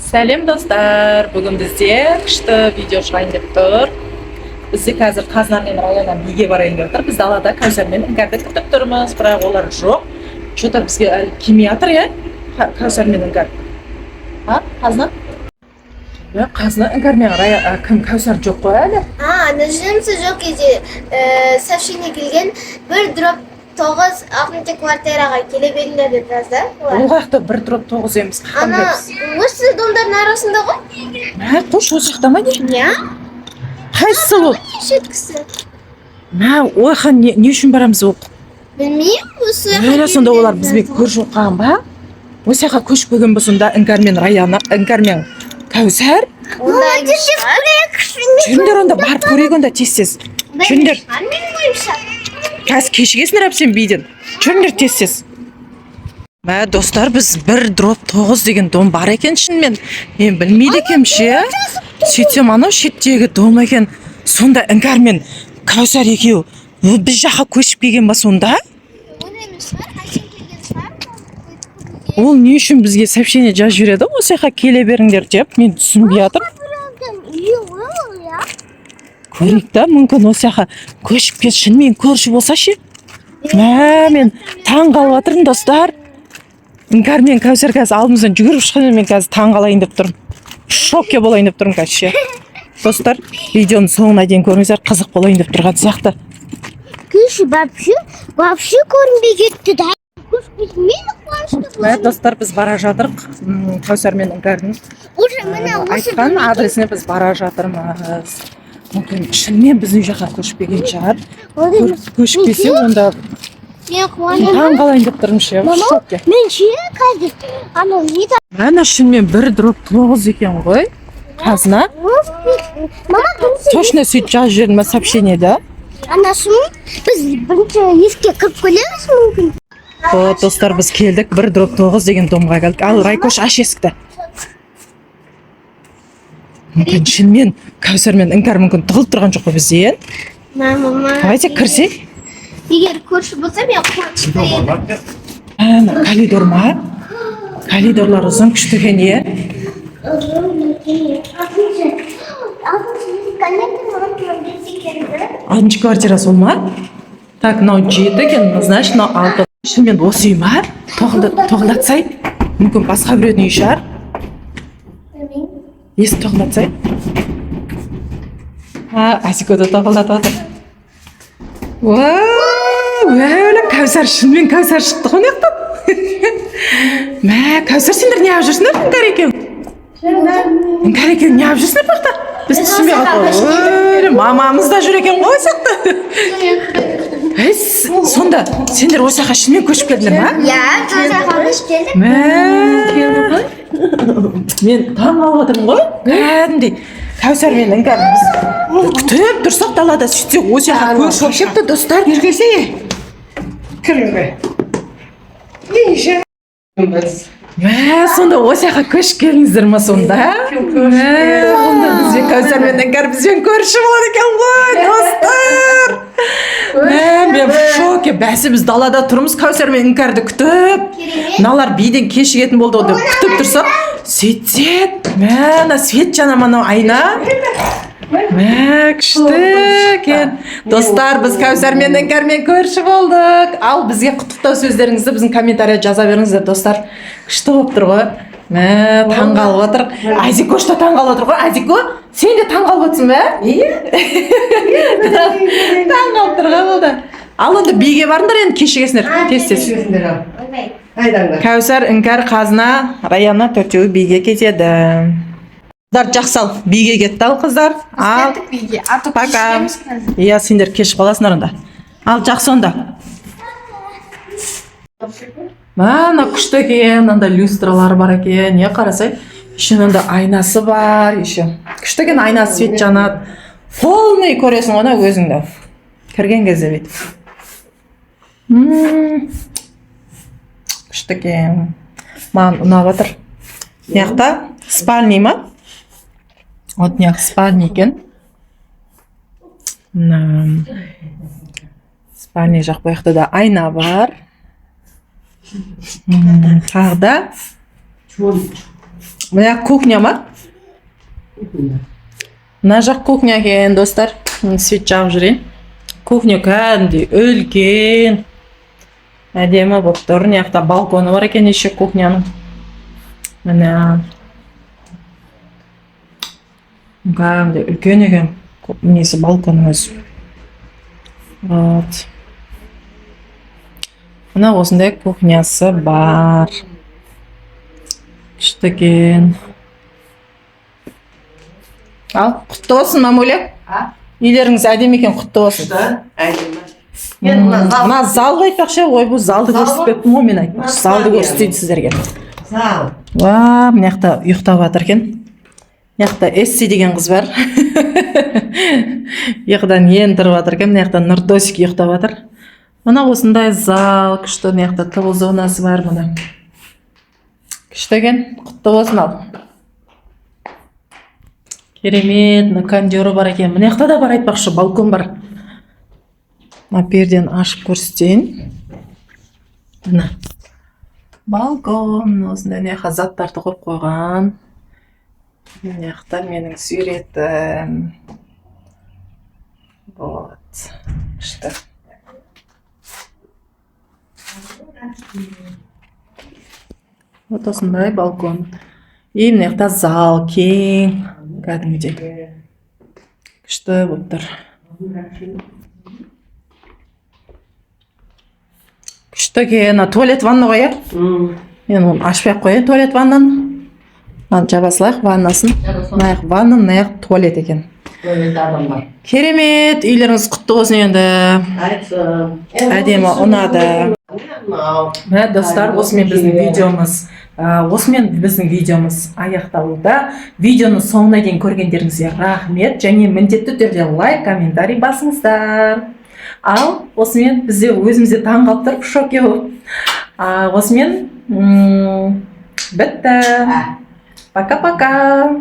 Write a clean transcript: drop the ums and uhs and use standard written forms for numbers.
Сәлем достар, бүгін бізде күшті видео шығайын деп тұр. Бізде қазір Қазнар районынан биге барайын деп тұр. Біз далада Кәусар мен Іңкәрді күтіп тұрмыз, бірақ олар жоқ. Что-то бізге әлі келмей жатыр, иә? Кәусар мен Іңкәр. Қазна? Қазна Іңкәр мен Кәусар жоқ қой әлі? Нажимсы жоқ еді. Сообщение келген бір дроп 9-6 квартираға келе беріңдер деп жазды. Ол қаяқта бір дроп 9 емес. Осы домдардың арасында ғой? Қош осы жақта ма не? Иә. Қайсысы ол? Шеткісі. Ойға не үшін барамыз ол? Білмеймін, осы Әлі сонда олар бізбен көрші оққан ба? Осы жаққа көшпеген ба сонда Іңкәр мен Раяна, Іңкәр мен Кәусар? Жүріңдер онда барып көрейік онда тез-тез. Жүріңдер. Қазір кешігесіңдер әпсен бейден. Жүріңдер тез-тез. Достар, біз бір дроп 9 деген дом бар екен шынымен. Мен білмейді екем ше. Сөйтсем анау шеттегі дом екен. Сонда Іңкәр мен Кәусар екеу біз жаққа көшіп келген ба сонда? Ол не үшін бізге сообщение жазып жібереді? Осы жаққа келе беріңдер деп, мен түсінбей жатырмын. Көрейік та, мүмкін осы жаққа көшіп кет, шынымен көрші болса ше. Мен таң қалып жатырмын достар. Іңкәр мен Кәусар қазір алдымыздан жүгіріп шыққанмен мен қазір таң қалайын деп тұрмын. Шокке болайын деп тұрмын қазір ше. Достар, видеоның соңына дейін көріңіздер, қызық болайын деп тұрған сияқты. Күйші вообще көрінбей кетті да. Достар, біз бара жатырық. Кәусар мен Іңкәрдің айтқан адресіне біз бара жатырмыз. Мүмкін шынымен біздің жаққа көшіп келген шығар. Көшіп келсе, онда таң қалайын деп тұрмын ше. Шокке. Мен ше қазір Ана шынымен бір дроп 9 екен ғой. Қазына. Точно сөйтіп жазып жібердім сообщение да. Анашым, біз бірінші еске кіріп келеміз мүмкін. Достар, біз келдік, бір дроп 9 деген домға келдік. Ал Райкош аш есікті. Мүмкін шынымен Кәусар мен Іңкәр мүмкін тығылып тұрған жоқ па бізде? Давайте кірсек. Егер көрші болса, мен қуанышты едім. Коридор ма? Коридорлар ұзын күшті екен, е? Алтыншы квартира сол ма? Так, мынау 7 екен, значит, мынау 6. Шынымен осы үй ма? Тоғылдатсай? Мүмкін басқа біреудің үй шығар? Есік тоғылдатсай? Асико да тоғылдатып отыр. Өлі Кәусар, шынымен Кәусар шықты ғой неқтан? Кәусар, сендер не алып жүрсіңдер, Іңкәр екеуің? Іңкәр екеуің не алып жүрсіңдер бақта? Біз түсінбей қалды. Мамамыз да жүр екен ғой сақты. Сонда сендер осы жаққа шынымен көшіп келдіңдер ма? Иә, жаққа көшіп келдік. Мен таң қалып отырмын ғой. Кәдімдей Кәусар мен Іңкәр біз күтіп тұрсақ далада сөйтсек осы жаққа көшіп шықты достар. Жүргесе кіріңгі. Сонда осы жаққа көшіп келіңіздер ма сонда? Онда бізбен Кәусар мен Іңкәр бізбен көрші болады екен ғой достар. Мен в шоке. Бәсе біз далада тұрмыз Кәусар мен Іңкәрді күтіп. Мыналар биден кешігетін болды ғой деп күтіп тұрсақ, сөйтсек, свет жана мынау айна. Күшті екен. Достар, біз Кәусар мен Іңкәрмен көрші болдық. Ал бізге құттықтау сөздеріңізді біздің комментария жаза беріңіздер достар. Күшті болып тұр ғой. Таң қалып отыр. Азико да таң қалып отыр ғой. Азико, сен де таң қалып отырсың ба? Таң қалып тұр ғой болды. Ал онда биге барыңдар енді кешігесіңдер. Тез-тез. Кәусар, Іңкәр, Қазна, Раяна төртеуі биге кетеді. Қыздар жақсал, биге кетті ал қыздар. Ал, пока. Иә, сендер кешіп қаласыңдар онда. Ал жақсы онда. Ана күшті екен, анда люстралар бар екен. Не қарасай? Еще анда айнасы бар, еще. Күшті екен, айнасы свет жанады. Полный көресің оны өзіңді. Кірген кезде бейді. Күшті екен. Маған ұнап отыр. Неқта? Спальный ма? Вот неғып спальный екен. Спальный жақ бұяқта да айна бар. Тағы да Мына кухня ма? Мына жақ кухня екен, достар. Свет жағып жүрейін. Кухня кәдімгідей үлкен. Әдемі болып тұр. Мына жақта балконы бар екен еще кухняның. Міне. Кәдімгідей үлкен екен. Несі балконы өзі. Вот. Мына осындай кухнясы бар. Күшті екен. Ал, құтты болсын, мамуля. Үйлеріңіз әдемі екен, құтты болсын. Мына залды айтпақшы, ой, бұл залды көрсетпеппін ғой, мен айтпақшы. Залды көрсетейді сіздерге. Зал. Ва, мына жақта ұйықтап жатыр екен. Мына жақта Эсси деген қыз бар. Ұйқыдан енді тұрып жатыр екен, мына жақта Нұрдосик ұйықтап жатыр. Мына осындай зал, күшті, мына жақта тыл зонасы бар мына. Күшті екен, құтты болсын ал. Керемет, мына кондері бар екен. Мына жақта да бар айтпақшы, балкон бар. Мына пердені ашып көрсетейін. Мына балкон, осындай мына жаққа заттарды қойып қойған. Мына жақта менің суретім. Вот. Күшті. Вот осындай балкон. И мына жақта зал кең. Кәдімгідей. Күшті болып тұр. Күшті екен. Туалет ванна ғой, мен оны ашпай ақ қояйын, туалет ваннаны. Мынаны жаба салайық, ваннасын. Мына жақ ванна, мына жақ туалет екен. Керемет, үйлеріңіз құтты болсын енді. Әдемі ұнады. Мына достар, осымен біздің видеомыз аяқталуда. Видеоны соңына дейін көргендеріңізге рахмет, және міндетті түрде лайк, комментарий басыңыздар. Ал осымен бізде өзімізде таң қалып тұрып шоке болып. Осымен бітті. Пока-пока.